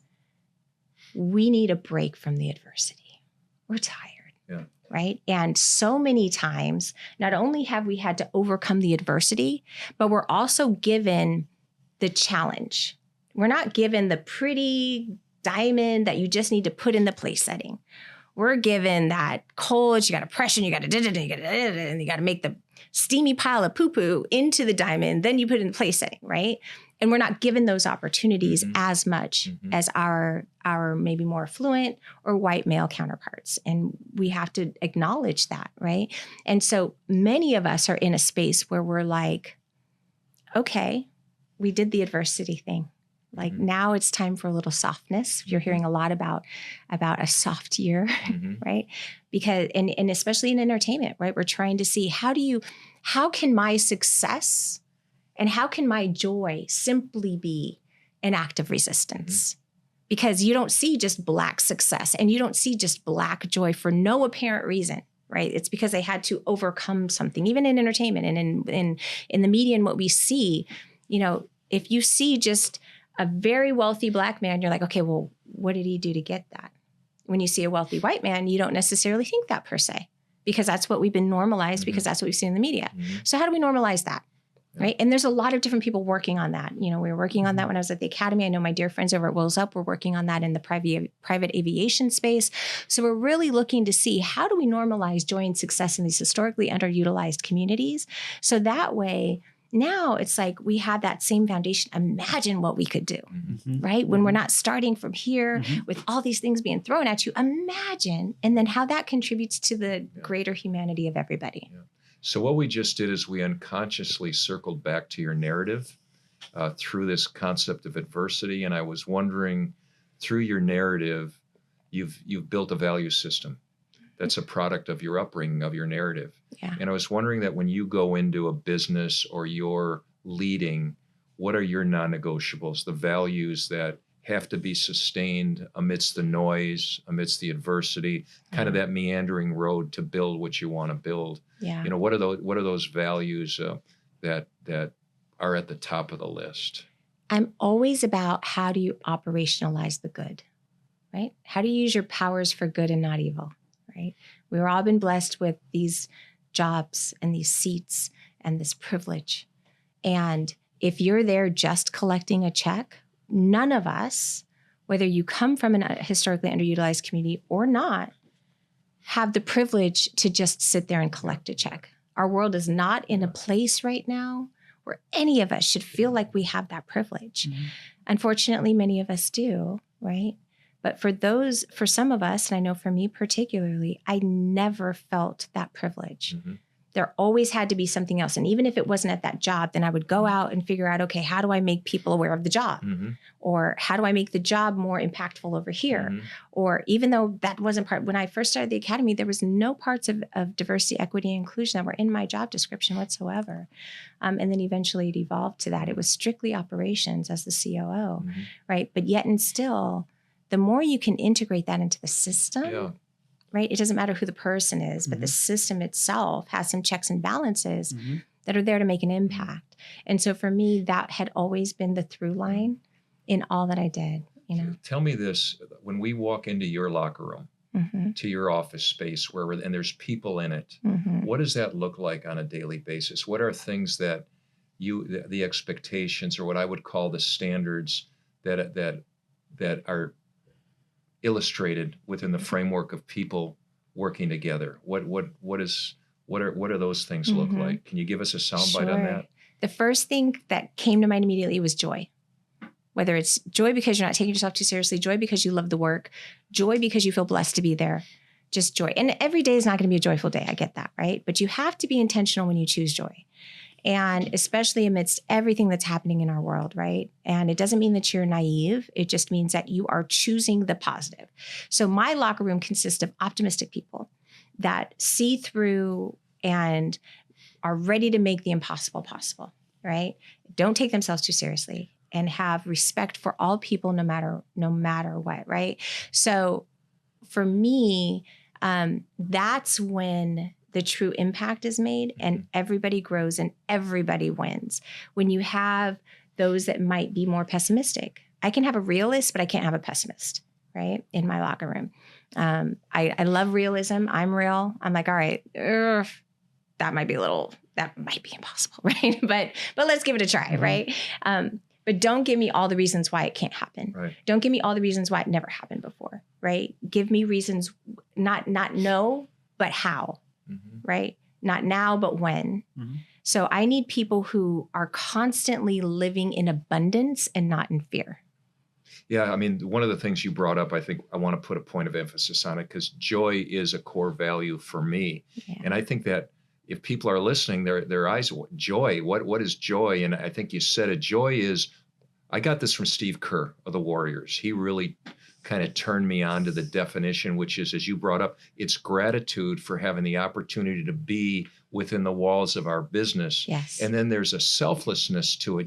we need a break from the adversity. We're tired, right? And so many times, not only have we had to overcome the adversity, but we're also given the challenge. We're not given the pretty diamond that you just need to put in the place setting. We're given that cold, you got to pressure, and you got to make the steamy pile of poo-poo into the diamond, then you put it in the place setting, right? And we're not given those opportunities as much as our maybe more affluent or white male counterparts. And we have to acknowledge that, right? And so many of us are in a space where we're like, okay, we did the adversity thing. Like now it's time for a little softness. You're hearing a lot about a soft year, right? Because, and especially in entertainment, right? We're trying to see how can my success and how can my joy simply be an act of resistance? Because you don't see just Black success and you don't see just Black joy for no apparent reason, right? It's because they had to overcome something, even in entertainment and in the media and what we see, if you see just a very wealthy Black man, you're like, okay, well, what did he do to get that? When you see a wealthy white man, you don't necessarily think that per se, because that's what we've been normalized, because that's what we've seen in the media. So how do we normalize that? Right. And there's a lot of different people working on that. We were working on that when I was at the academy. I know my dear friends over at Wills Up were working on that in the private aviation space. So we're really looking to see, how do we normalize joy and success in these historically underutilized communities? So that way, now it's like we have that same foundation. Imagine what we could do, right? When we're not starting from here with all these things being thrown at you, imagine, and then how that contributes to the greater humanity of everybody. Yeah. So what we just did is we unconsciously circled back to your narrative through this concept of adversity. And I was wondering, through your narrative, you've built a value system that's a product of your upbringing, of your narrative. Yeah. And I was wondering that when you go into a business or you're leading, what are your non-negotiables, the values that have to be sustained amidst the noise, amidst the adversity, kind of that meandering road to build what you want to build? Yeah. What are those values that are at the top of the list? I'm always about, how do you operationalize the good, right? How do you use your powers for good and not evil, right? We've all been blessed with these jobs and these seats and this privilege. And if you're there just collecting a check, none of us, whether you come from a historically underutilized community or not, have the privilege to just sit there and collect a check. Our world is not in a place right now where any of us should feel like we have that privilege. Unfortunately, many of us do, right? But for some of us, and I know for me particularly, I never felt that privilege. There always had to be something else. And even if it wasn't at that job, then I would go out and figure out, okay, how do I make people aware of the job? Or how do I make the job more impactful over here? Or even though that wasn't part, when I first started the academy, there was no parts of diversity, equity, and inclusion that were in my job description whatsoever. And then eventually it evolved to that. It was strictly operations as the COO, right? But yet and still, the more you can integrate that into the system, right? It doesn't matter who the person is, but the system itself has some checks and balances that are there to make an impact. And so for me, that had always been the through line in all that I did, Tell me this, when we walk into your locker room, to your office space and there's people in it, what does that look like on a daily basis? What are things that the expectations, or what I would call the standards that are illustrated within the framework of people working together? What are those things look like? Can you give us a soundbite on that? The first thing that came to mind immediately was joy. Whether it's joy because you're not taking yourself too seriously, joy because you love the work, joy because you feel blessed to be there, just joy. And every day is not going to be a joyful day. I get that, right? But you have to be intentional when you choose joy. And especially amidst everything that's happening in our world, right? And it doesn't mean that you're naive. It just means that you are choosing the positive. So my locker room consists of optimistic people that see through and are ready to make the impossible possible, right? Don't take themselves too seriously and have respect for all people, no matter what, right? So for me, that's when the true impact is made and everybody grows and everybody wins. When you have those that might be more pessimistic, I can have a realist, but I can't have a pessimist, right? In my locker room. I love realism. I'm real. I'm like, all right, that might be impossible, right? But let's give it a try, right? But don't give me all the reasons why it can't happen. Right. Don't give me all the reasons why it never happened before, right? Give me reasons, not no, but how. Right? Not now, but when. So I need people who are constantly living in abundance and not in fear. Yeah, I mean, one of the things you brought up, I think I want to put a point of emphasis on it, because joy is a core value for me. Yeah. And I think that if people are listening, their eyes, joy, what is joy? And I think you said it, joy is, I got this from Steve Kerr of the Warriors. He really kind of turned me on to the definition, which is, as you brought up, it's gratitude for having the opportunity to be within the walls of our business. Yes. And then there's a selflessness to it.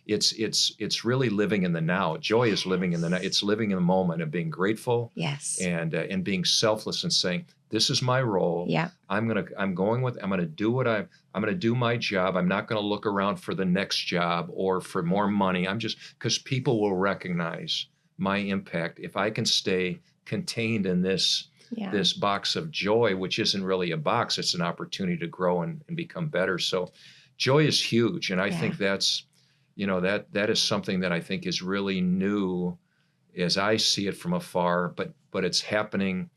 It's really living in the now. Joy is living in the now. It's living in the moment of being grateful. Yes. And being selfless and saying, this is my role. Yeah. I'm going to do my job. I'm not going to look around for the next job or for more money. Because people will recognize my impact if I can stay contained in this box of joy, which isn't really a box. It's an opportunity to grow and become better. So joy is huge. And I think that's, that is something that I think is really new as I see it from afar, but it's happening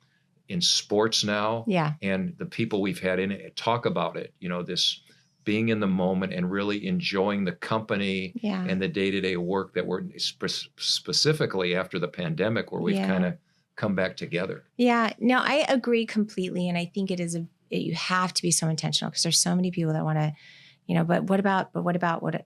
in sports now. Yeah. And the people we've had in it talk about it, this being in the moment and really enjoying the company and the day-to-day work that we're specifically after the pandemic, where we've kind of come back together. Yeah, no, I agree completely. And I think you have to be so intentional, because there's so many people that want to, but what about,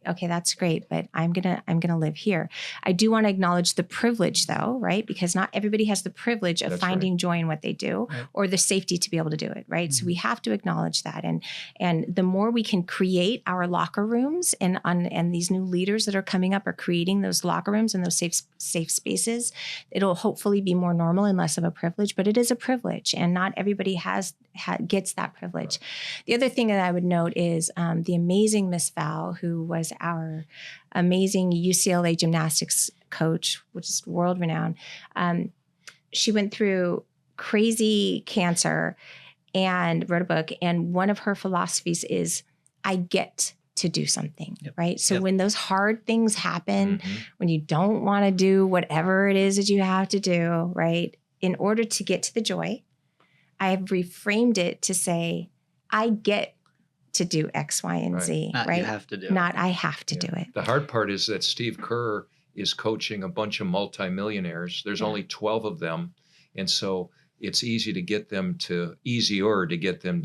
okay, that's great, but I'm going to live here. I do want to acknowledge the privilege though, right? Because not everybody has the privilege of finding joy in what they do or the safety to be able to do it, right? Mm-hmm. So we have to acknowledge that. And the more we can create our locker rooms and these new leaders that are coming up are creating those locker rooms and those safe spaces, it'll hopefully be more normal and less of a privilege, but it is a privilege, and not everybody gets that privilege. Right. The other thing that I would note is the amazing Miss Val, who was our amazing UCLA gymnastics coach, which is world renowned. She went through crazy cancer and wrote a book. And one of her philosophies is, I get to do something, right? So when those hard things happen, when you don't want to do whatever it is that you have to do, right? In order to get to the joy, I have reframed it to say, I get to do X, Y, and Z, Not right? You have to do Not I have to do it. The hard part is that Steve Kerr is coaching a bunch of multimillionaires. There's only 12 of them. And so it's easier to get them to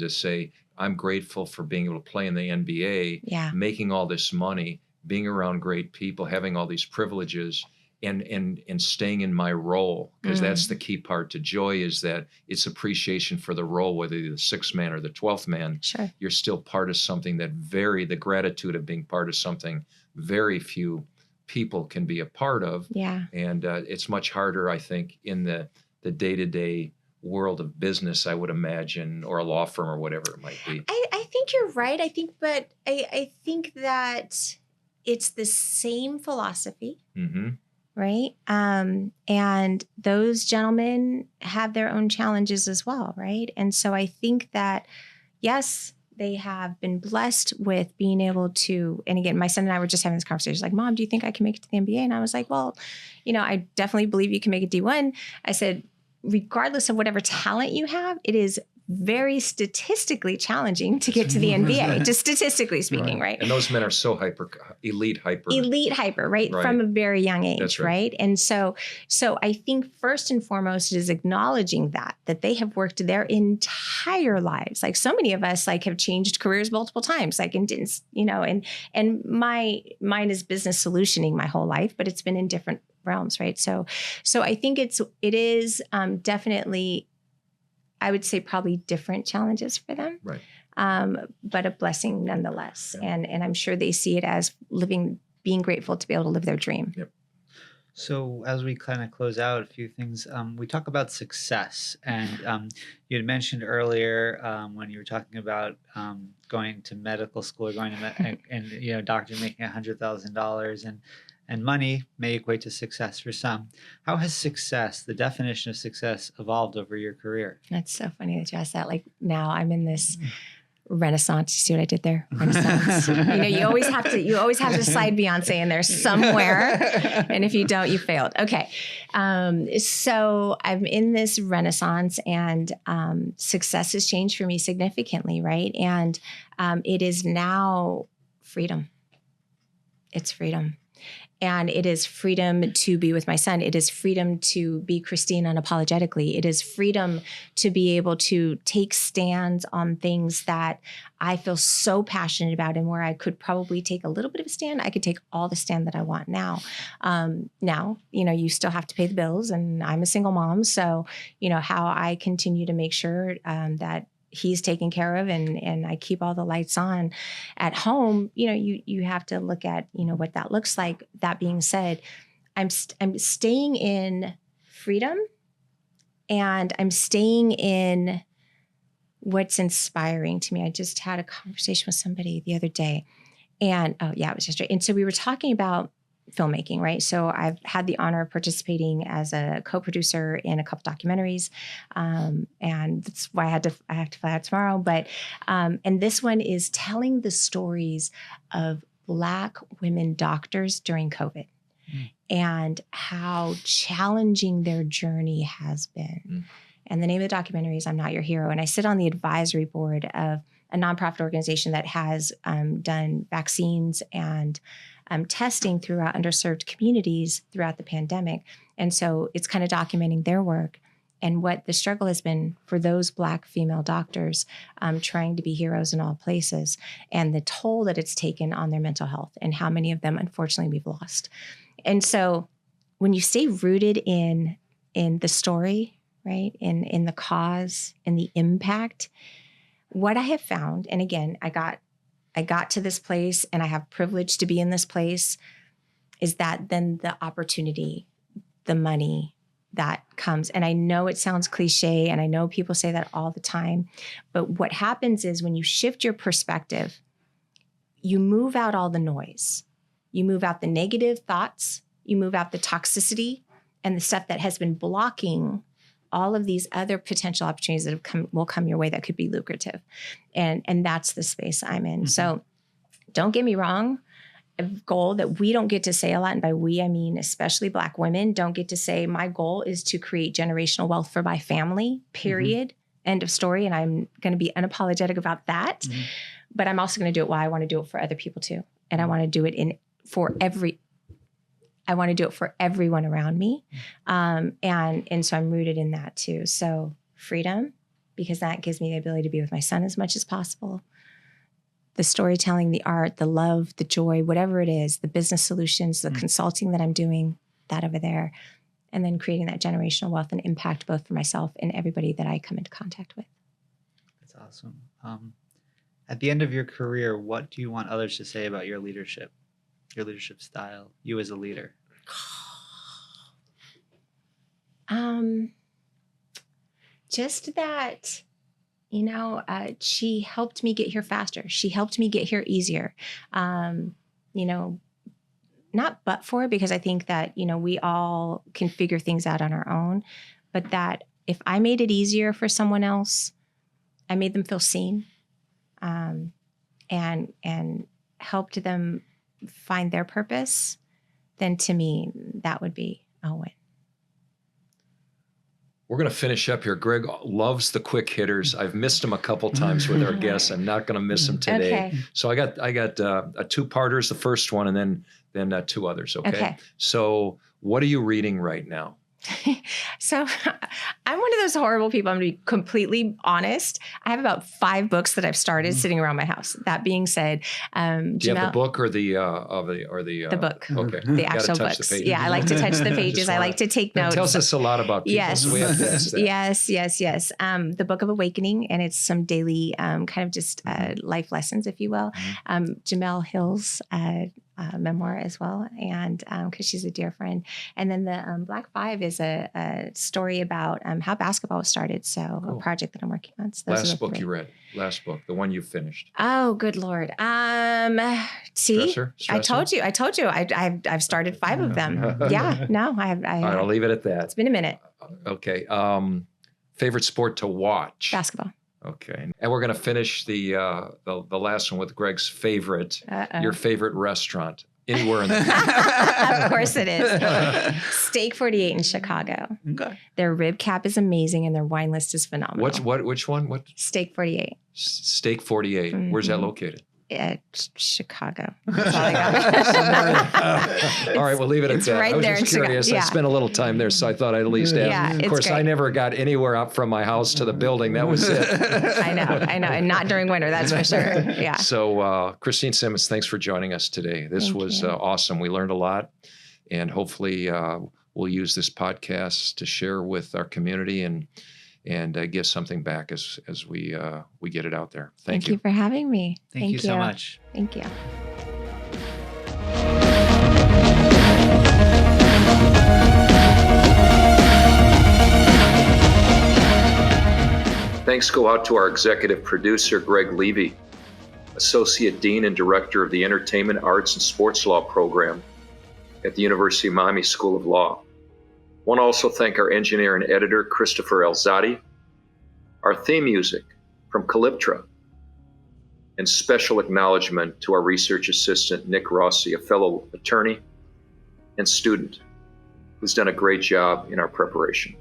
say, I'm grateful for being able to play in the NBA, making all this money, being around great people, having all these privileges, and staying in my role, because that's the key part to joy, is that it's appreciation for the role, whether you're the 6th man or the 12th man. Sure. You're still part of something the gratitude of being part of something very few people can be a part of. Yeah. And it's much harder, I think, in the day-to-day world of business, I would imagine, or a law firm or whatever it might be. I think you're right. I think that it's the same philosophy. Mm-hmm. Right. And those gentlemen have their own challenges as well. Right. And so I think that, yes, they have been blessed with being able to, and again, my son and I were just having this conversation, like, Mom, do you think I can make it to the NBA? And I was like, well, I definitely believe you can make it D1. I said, regardless of whatever talent you have, it is very statistically challenging to get to the NBA, just statistically speaking, right? And those men are so elite hyper, right? From a very young age, That's right? And so I think first and foremost, it is acknowledging that they have worked their entire lives. Like so many of us, like have changed careers multiple times, like and didn't, and mine is business solutioning my whole life, but it's been in different realms, right? So I think it is definitely, I would say, probably different challenges for them, right? But a blessing nonetheless. Yeah. And I'm sure they see it as being grateful to be able to live their dream. Yep. So as we kind of close out, a few things, we talk about success, and you had mentioned earlier when you were talking about going to medical school or going to and doctor making $100,000 and money may equate to success for some. How has success, the definition of success, evolved over your career? That's so funny that you asked that. Like now I'm in this renaissance. You see what I did there? Renaissance. You always have to slide Beyonce in there somewhere. And if you don't, you failed. Okay. So I'm in this renaissance, and success has changed for me significantly, right? And it is now freedom. It's freedom. And it is freedom to be with my son. It is freedom to be Christine unapologetically. It is freedom to be able to take stands on things that I feel so passionate about, and where I could probably take a little bit of a stand. I could take all the stand that I want now. Now, you still have to pay the bills, and I'm a single mom. So, how I continue to make sure that he's taken care of and I keep all the lights on at home, you have to look at, what that looks like. That being said, I'm staying in freedom, and I'm staying in what's inspiring to me. I just had a conversation with somebody the other day, and it was just right. And so we were talking about filmmaking, right? So I've had the honor of participating as a co-producer in a couple documentaries, and that's why I have to fly out tomorrow. But and this one is telling the stories of Black women doctors during COVID and how challenging their journey has been. And the name of the documentary is "I'm Not Your Hero," and I sit on the advisory board of a nonprofit organization that has done vaccines and testing throughout underserved communities throughout the pandemic. And so it's kind of documenting their work and what the struggle has been for those Black female doctors trying to be heroes in all places, and the toll that it's taken on their mental health and how many of them, unfortunately, we've lost. And so when you stay rooted in the story, right, in the cause, in the impact, what I have found, and again, I got to this place and I have privilege to be in this place, is that then the opportunity, the money that comes. And I know it sounds cliche, and I know people say that all the time, but what happens is when you shift your perspective, you move out all the noise. You move out the negative thoughts, you move out the toxicity and the stuff that has been blocking all of these other potential opportunities that will come your way that could be lucrative. And that's the space I'm in. So don't get me wrong, a goal that we don't get to say a lot, and by we, I mean especially Black women, don't get to say, my goal is to create generational wealth for my family, period, end of story. And I'm going to be unapologetic about that. But I'm also going to do it while I want to do it for other people too. And I want to do it I want to do it for everyone around me. And so I'm rooted in that too. So freedom, because that gives me the ability to be with my son as much as possible. The storytelling, the art, the love, the joy, whatever it is, the business solutions, the consulting that I'm doing, that over there. And then creating that generational wealth and impact both for myself and everybody that I come into contact with. That's awesome. At the end of your career, what do you want others to say about your leadership style, you as a leader? Just that, she helped me get here faster. She helped me get here easier. Not but for, because I think that, we all can figure things out on our own, but that if I made it easier for someone else, I made them feel seen, and helped them find their purpose, then to me, that would be a win. We're going to finish up here. Greg loves the quick hitters. I've missed him a couple times with our guests. I'm not going to miss him today. Okay. So I got a two-parters, the first one, and then two others. Okay. So what are you reading right now? So I'm one of those horrible people. I'm going to be completely honest. I have about 5 books that I've started sitting around my house. That being said, do you have the book or the book? Okay, the actual books. Yeah, I like to touch the pages. I like to take notes. It tells us a lot about people. Yes, so we have to ask that. Yes. The Book of Awakening, and it's some daily kind of just life lessons, if you will. Jamel Hill's memoir as well, and because she's a dear friend. And then the Black 5 is a story about how basketball was started. So cool. A project that I'm working on. So last book you read. Last book, the one you finished. Oh, good Lord. See, Stressor? I told you. I've started 5 of them. Yeah, no, I have. All right, I'll leave it at that. It's been a minute. Okay. Favorite sport to watch? Basketball. Okay. And we're going to finish the last one with Greg's favorite, your favorite restaurant, anywhere in the country. Of course it is. Steak 48 in Chicago. Okay. Their rib cap is amazing and their wine list is phenomenal. Which one? What? Steak 48. Steak 48. Mm-hmm. Where's that located? Chicago. That's all I got. All right, we'll leave it at that. Right, I was there just curious. Yeah. I spent a little time there, so I thought I'd at least ask. Yeah, of course, great. I never got anywhere up from my house to the building. That was it. I know. And not during winter, that's for sure. Yeah. So, Christine Simmons, thanks for joining us today. This was awesome. We learned a lot, and hopefully we'll use this podcast to share with our community and give something back as we get it out there. Thank you for having me. Thank you so much. Thank you. Thanks go out to our executive producer, Greg Levy, Associate Dean and Director of the Entertainment, Arts, and Sports Law Program, at the University of Miami School of Law. I want to also thank our engineer and editor, Christopher Elzadi, our theme music from Calyptra, and special acknowledgement to our research assistant, Nick Rossi, a fellow attorney and student who's done a great job in our preparation.